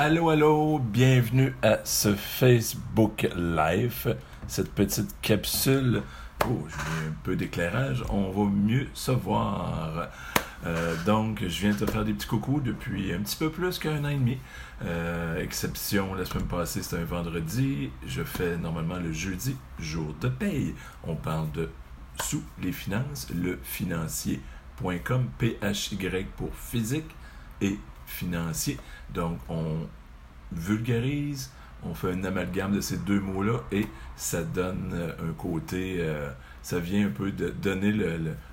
Allô, allô, bienvenue à ce Facebook Live, cette petite capsule. Oh, j'ai un peu d'éclairage, on va mieux se voir. Donc, je viens te faire des petits coucous depuis un petit peu plus qu'un an et demi. Exception, la semaine passée, c'était un vendredi. Je fais normalement le jeudi, jour de paye. On parle de sous les finances, lefinancier.com, PHY pour physique et financier. Donc, on vulgarise, on fait un amalgame de ces deux mots-là et ça donne un côté, ça vient un peu de donner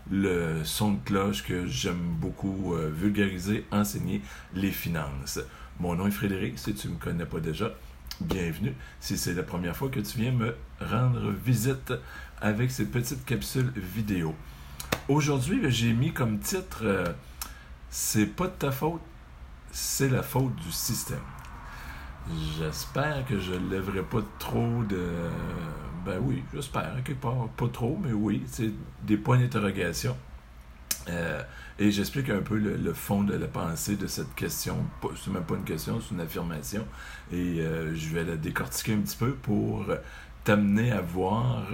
le son de cloche que j'aime beaucoup vulgariser, enseigner les finances. Mon nom est Frédéric, si tu ne me connais pas déjà, bienvenue. Si c'est la première fois que tu viens me rendre visite avec ces petites capsules vidéo. Aujourd'hui, j'ai mis comme titre c'est pas de ta faute, c'est la faute du système. J'espère que je ne lèverai pas trop de... Ben oui, j'espère, quelque part. Pas trop, mais oui, c'est des points d'interrogation. Et j'explique un peu le fond de la pensée de cette question. C'est même pas une question, c'est une affirmation. Et je vais la décortiquer un petit peu pour t'amener à voir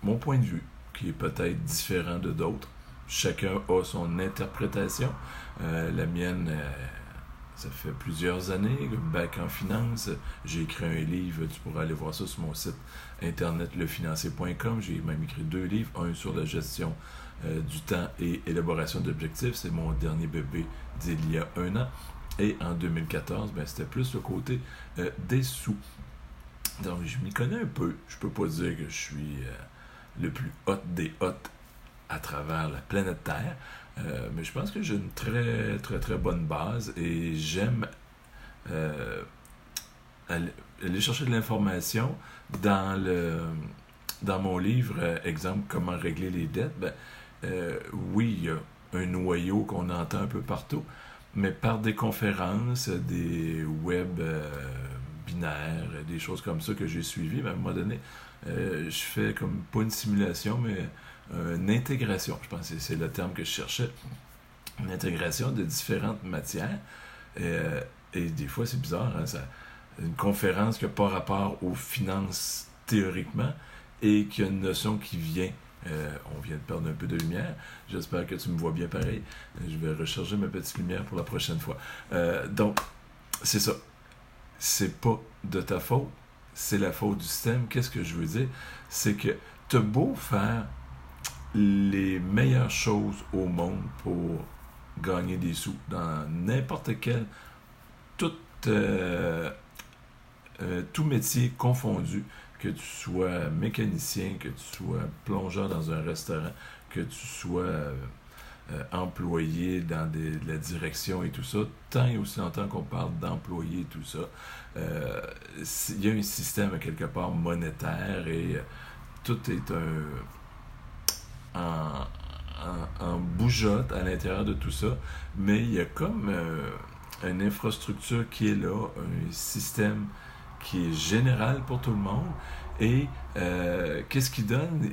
mon point de vue, qui est peut-être différent de d'autres. Chacun a son interprétation. La mienne... ça fait plusieurs années, bac en finance. J'ai écrit un livre, tu pourras aller voir ça sur mon site internet lefinancier.com. J'ai même écrit 2 livres, un sur la gestion du temps et élaboration d'objectifs. C'est mon dernier bébé d'il y a 1 an. Et en 2014, c'était plus le côté des sous. Donc, je m'y connais un peu. Je peux pas dire que je suis le plus hot des hot à travers la planète Terre. Mais je pense que j'ai une très, très, très bonne base et j'aime aller chercher de l'information dans mon livre, exemple, comment régler les dettes. Oui, il y a un noyau qu'on entend un peu partout, mais par des conférences, des web binaires, des choses comme ça que j'ai suivies, à un moment donné, je fais comme pas une simulation, mais une intégration, je pense que c'est le terme que je cherchais, une intégration de différentes matières. Et des fois, c'est bizarre, hein, une conférence qui n'a pas rapport aux finances théoriquement et qui a une notion qui vient. On vient de perdre un peu de lumière. J'espère que tu me vois bien pareil. Je vais recharger ma petite lumière pour la prochaine fois. Donc, c'est ça. C'est pas de ta faute, c'est la faute du système. Qu'est-ce que je veux dire? C'est que t'as beau faire les meilleures choses au monde pour gagner des sous dans n'importe quel tout métier confondu, que tu sois mécanicien, que tu sois plongeur dans un restaurant, que tu sois employé dans la direction et tout ça, tant et aussi longtemps qu'on parle d'employé et tout ça, il y a un système quelque part monétaire et tout est en bougeotte à l'intérieur de tout ça, mais il y a comme une infrastructure qui est là, un système qui est général pour tout le monde, et qu'est-ce qui donne?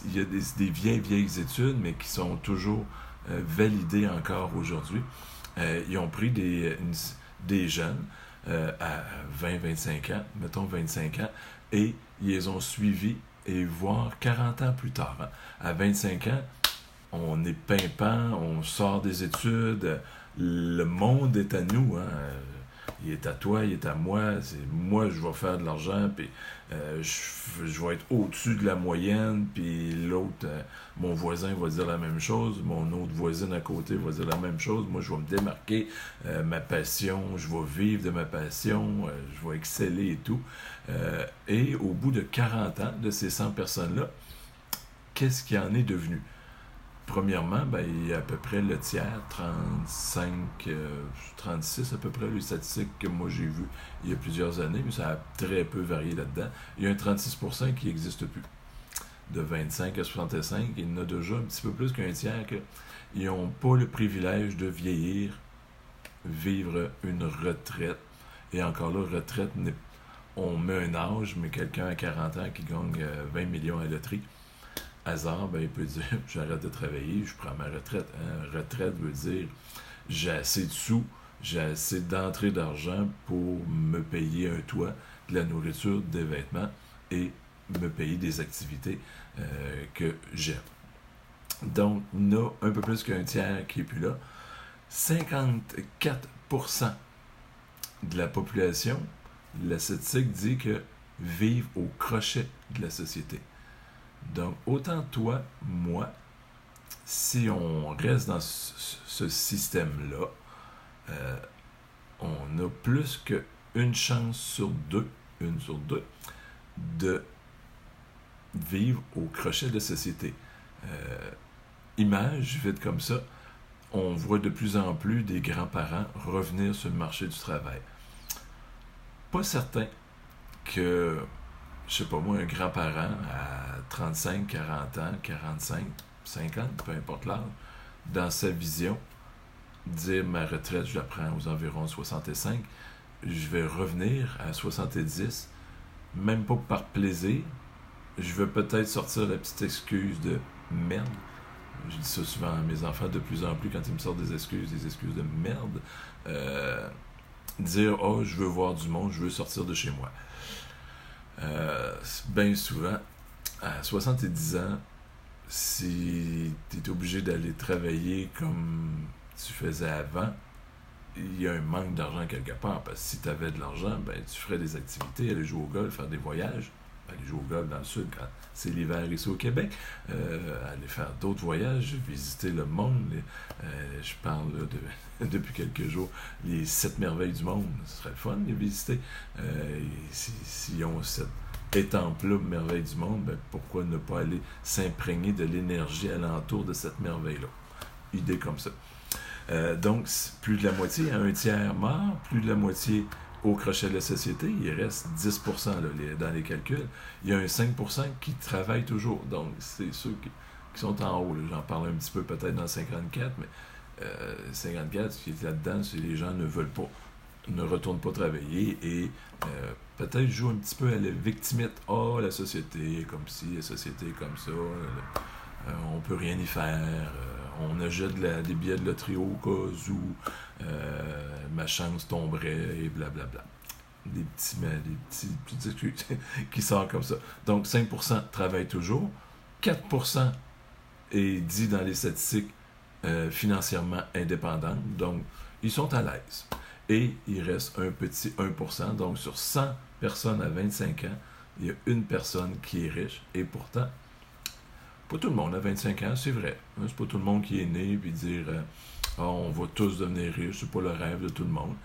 Il y a des vieilles études, mais qui sont toujours validées encore aujourd'hui. Ils ont pris des jeunes à 20-25 ans, mettons 25 ans, et ils les ont suivis et voir 40 ans plus tard. Hein. À 25 ans, on est pimpant, on sort des études, le monde est à nous. Hein. Il est à toi, il est à moi. Moi, je vais faire de l'argent, puis je vais être au-dessus de la moyenne, puis l'autre, mon voisin va dire la même chose, mon autre voisine à côté va dire la même chose. Moi, je vais me démarquer, ma passion, je vais vivre de ma passion, je vais exceller et tout. Et au bout de 40 ans, de ces 100 personnes-là, qu'est-ce qui en est devenu? Premièrement, il y a à peu près le tiers, 35, 36 à peu près, les statistiques que moi j'ai vues il y a plusieurs années, mais ça a très peu varié là-dedans. Il y a un 36% qui n'existe plus. De 25 à 65, il y en a déjà un petit peu plus qu'un tiers qui n'ont pas le privilège de vieillir, vivre une retraite. Et encore là, retraite, on met un âge, mais quelqu'un à 40 ans qui gagne 20 millions à la loterie, hasard, il peut dire j'arrête de travailler, je prends ma retraite. Hein? Retraite veut dire j'ai assez de sous, j'ai assez d'entrée d'argent pour me payer un toit, de la nourriture, des vêtements et me payer des activités que j'aime. Donc, il y en a un peu plus qu'un tiers qui n'est plus là. 54% de la population, la statistique dit que vivent au crochet de la société. Donc, autant toi, moi, si on reste dans ce système-là, on a plus qu'une chance sur deux, de vivre au crochet de la société. Image vite comme ça, on voit de plus en plus des grands-parents revenir sur le marché du travail. Pas certain que, je sais pas moi, un grand-parent à 35, 40 ans, 45, 50, peu importe l'âge, dans sa vision, dire ma retraite, je la prends aux environs 65, je vais revenir à 70, même pas par plaisir, je vais peut-être sortir la petite excuse de merde. Je dis ça souvent à mes enfants de plus en plus quand ils me sortent des excuses de merde. Dire « Oh, je veux voir du monde, je veux sortir de chez moi. » Bien souvent, à 70 ans, si tu es obligé d'aller travailler comme tu faisais avant, il y a un manque d'argent quelque part. Parce que si tu avais de l'argent, ben, tu ferais des activités, aller jouer au golf, faire des voyages. Aller jouer au golf dans le sud quand c'est l'hiver ici au Québec. Aller faire d'autres voyages, visiter le monde. Je parle là, depuis quelques jours, les 7 merveilles du monde. Ce serait le fun de les visiter. S'ils ont cette étampe-là, merveille du monde, ben, pourquoi ne pas aller s'imprégner de l'énergie alentour de cette merveille-là? Idée comme ça. Donc, plus de la moitié, un tiers mort, plus de la moitié au crochet de la société, il reste 10% là, dans les calculs. Il y a un 5% qui travaille toujours. Donc, c'est ceux qui sont en haut. Là. J'en parle un petit peu peut-être dans 54, mais 54, ce qui est là-dedans, c'est que les gens ne veulent pas, ne retournent pas travailler et peut-être jouent un petit peu à la victimite. « Ah, la société est comme ci, la société est comme ça, on peut rien y faire. On achète des billets de loterie au cas où ma chance tomberait et blablabla. » Des petites excuses qui sortent comme ça. Donc, 5% travaillent toujours. 4% est dit dans les statistiques financièrement indépendantes. Donc, ils sont à l'aise. Et il reste un petit 1%. Donc, sur 100 personnes à 25 ans, il y a une personne qui est riche. Et pourtant, pas tout le monde à 25 ans, c'est vrai. C'est pas tout le monde qui est né et dire on va tous devenir riches, c'est pas le rêve de tout le monde.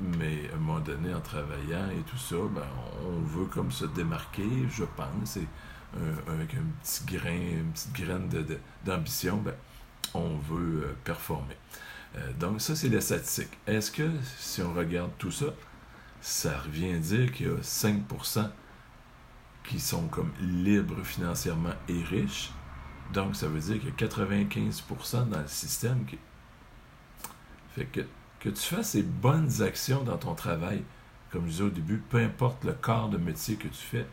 Mais à un moment donné, en travaillant et tout ça, ben, on veut comme se démarquer, je pense, et avec une petite graine d'ambition, ben, on veut performer. Donc ça, c'est la statistique. Est-ce que, si on regarde tout ça, ça revient à dire qu'il y a 5% qui sont comme libres financièrement et riches. Donc, ça veut dire qu'il y a 95% dans le système qui... Fait que tu fasses ces bonnes actions dans ton travail, comme je disais au début, peu importe le corps de métier que tu fais,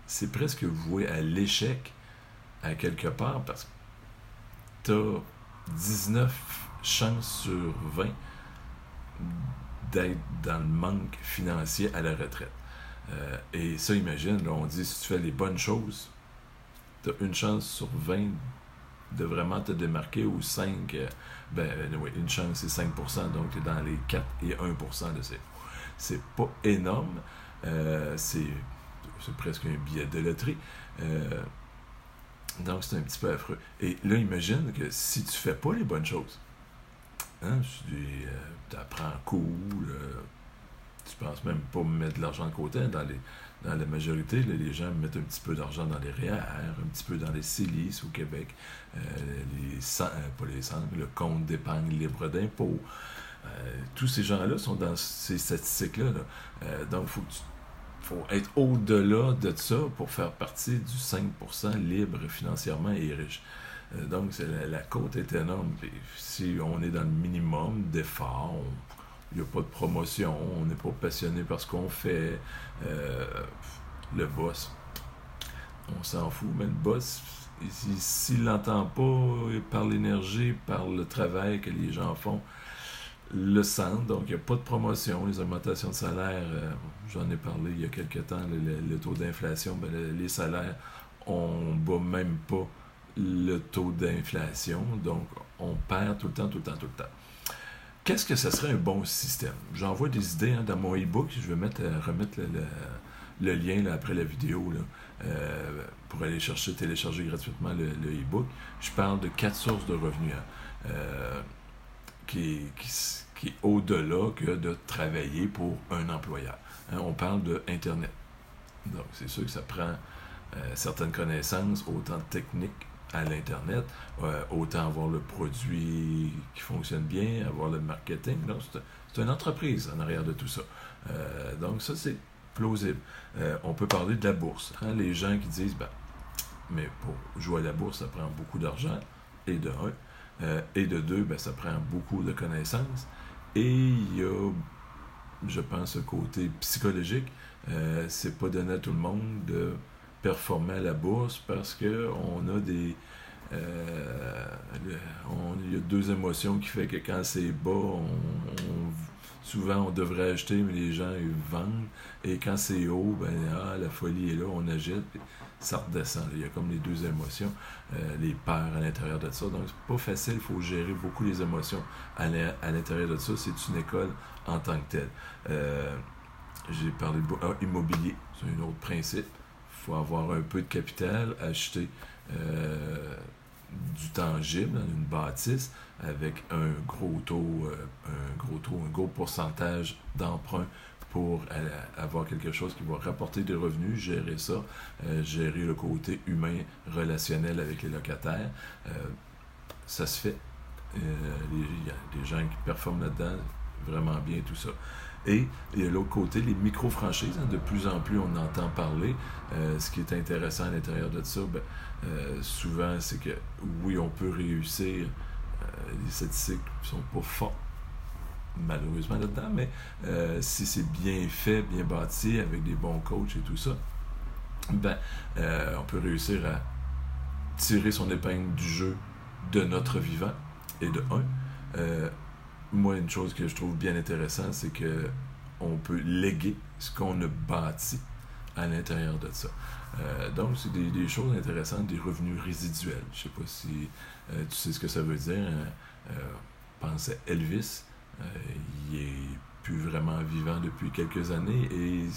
c'est presque voué à l'échec à quelque part parce que tu as 19 chances sur 20 d'être dans le manque financier à la retraite. Et ça, imagine, là, on dit si tu fais les bonnes choses, tu as une chance sur 20 de vraiment te démarquer, ou 5, oui, une chance c'est 5%, donc tu es dans les 4 et 1% de ces. C'est pas énorme, c'est presque un billet de loterie, donc c'est un petit peu affreux. Et là, imagine que si tu fais pas les bonnes choses, hein, tu apprends cool, tu penses même pas mettre de l'argent de côté. Dans la majorité, là, les gens mettent un petit peu d'argent dans les REER, un petit peu dans les CELIS au Québec, le compte d'épargne libre d'impôt. Tous ces gens-là sont dans ces statistiques-là. Là. Donc, faut être au-delà de ça pour faire partie du 5% libre financièrement et riche. Donc, la côte est énorme. Et si on est dans le minimum d'efforts, il n'y a pas de promotion, on n'est pas passionné par ce qu'on fait. Le boss, on s'en fout, mais le boss, s'il l'entend pas par l'énergie, par le travail que les gens font, le centre, donc il n'y a pas de promotion, les augmentations de salaire, j'en ai parlé il y a quelques temps, le taux d'inflation, ben, les salaires, on ne bat même pas le taux d'inflation, donc on perd tout le temps, tout le temps, tout le temps. Qu'est-ce que ce serait un bon système? J'envoie des idées dans mon e-book, je vais remettre le lien là, après la vidéo là, pour aller télécharger gratuitement le e-book. Je parle de 4 sources de revenus qui est au-delà que de travailler pour un employeur. On parle de Internet. Donc, c'est sûr que ça prend certaines connaissances, autant techniques à l'Internet, autant avoir le produit qui fonctionne bien, avoir le marketing. Donc, c'est une entreprise en arrière de tout ça. Donc, ça, c'est plausible. On peut parler de la bourse. Les gens qui disent, mais pour jouer à la bourse, ça prend beaucoup d'argent, et de un. Et de deux, ça prend beaucoup de connaissances. Et il y a, je pense, ce côté psychologique. C'est pas donné à tout le monde de performer à la bourse parce qu'on a des... il y a deux émotions qui fait que quand c'est bas, souvent on devrait acheter, mais les gens ils vendent. Et quand c'est haut, la folie est là, on agite, puis ça redescend. Il y a comme les deux émotions, les peurs à l'intérieur de ça. Donc c'est pas facile, il faut gérer beaucoup les émotions à l'intérieur de ça. C'est une école en tant que telle. J'ai parlé de immobilier, c'est un autre principe. Il faut avoir un peu de capital, acheter du tangible, une bâtisse, avec un gros gros pourcentage d'emprunt pour avoir quelque chose qui va rapporter des revenus, gérer ça, gérer le côté humain, relationnel avec les locataires. Ça se fait. Il y a des gens qui performent là-dedans vraiment bien, tout ça. Et il y a l'autre côté, les micro-franchises. De plus en plus, on entend parler. Ce qui est intéressant à l'intérieur de ça, souvent, c'est que oui, on peut réussir. Les statistiques ne sont pas fortes, malheureusement, là-dedans, mais si c'est bien fait, bien bâti, avec des bons coachs et tout ça, on peut réussir à tirer son épingle du jeu de notre vivant. Et de un, moi, une chose que je trouve bien intéressante, c'est que on peut léguer ce qu'on a bâti à l'intérieur de ça. Donc, c'est des choses intéressantes, des revenus résiduels. Je ne sais pas si tu sais ce que ça veut dire. Pense à Elvis. Il est plus vraiment vivant depuis quelques années et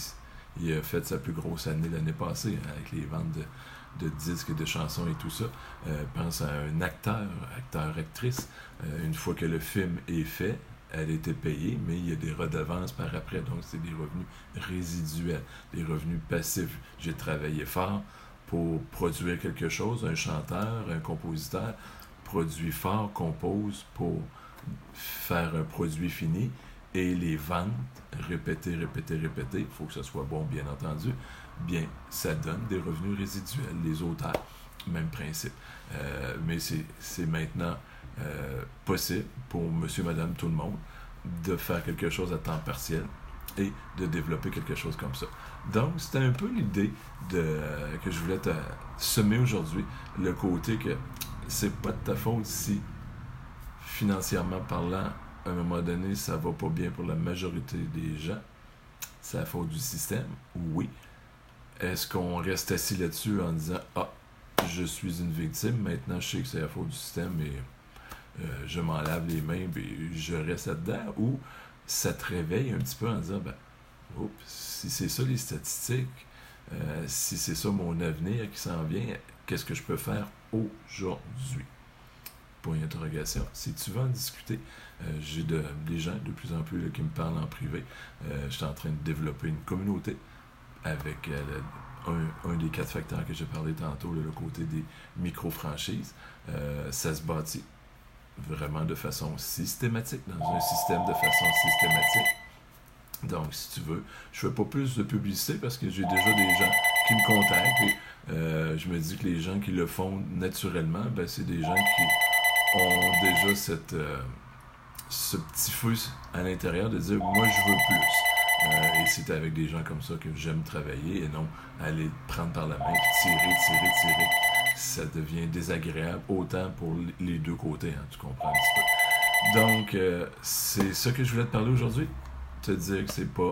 il a fait sa plus grosse année l'année passée avec les ventes de disques et de chansons et tout ça. Pense à un actrice. Une fois que le film est fait, elle a été payée, mais il y a des redevances par après. Donc, c'est des revenus résiduels, des revenus passifs. J'ai travaillé fort pour produire quelque chose. Un chanteur, un compositeur produit fort, compose pour faire un produit fini et les ventes, répéter. Il faut que ce soit bon, bien entendu. Bien, ça donne des revenus résiduels. Les auteurs, même principe. Mais c'est maintenant possible pour monsieur, madame, tout le monde de faire quelque chose à temps partiel et de développer quelque chose comme ça. Donc, c'était un peu l'idée que je voulais te semer aujourd'hui, le côté que c'est pas de ta faute si, financièrement parlant, à un moment donné, ça va pas bien pour la majorité des gens. C'est la faute du système, oui. Est-ce qu'on reste assis là-dessus en disant « Ah, je suis une victime, maintenant je sais que c'est la faute du système et je m'en lave les mains et je reste là-dedans » ou ça te réveille un petit peu en disant « Oups, si c'est ça les statistiques, si c'est ça mon avenir qui s'en vient, qu'est-ce que je peux faire aujourd'hui? » Point d'interrogation. Si tu veux en discuter, j'ai des gens de plus en plus là, qui me parlent en privé. Je suis en train de développer une communauté avec un des 4 facteurs que j'ai parlé tantôt, le côté des micro-franchises. Ça se bâtit vraiment de façon systématique, dans un système de façon systématique. Donc, si tu veux, je ne fais pas plus de publicité parce que j'ai déjà des gens qui me contactent et je me dis que les gens qui le font naturellement, c'est des gens qui ont déjà ce petit feu à l'intérieur de dire « moi, je veux plus ». Et c'est avec des gens comme ça que j'aime travailler et non aller prendre par la main, tirer. Ça devient désagréable autant pour les deux côtés, tu comprends un petit peu. Donc, c'est ça que je voulais te parler aujourd'hui. Te dire que c'est pas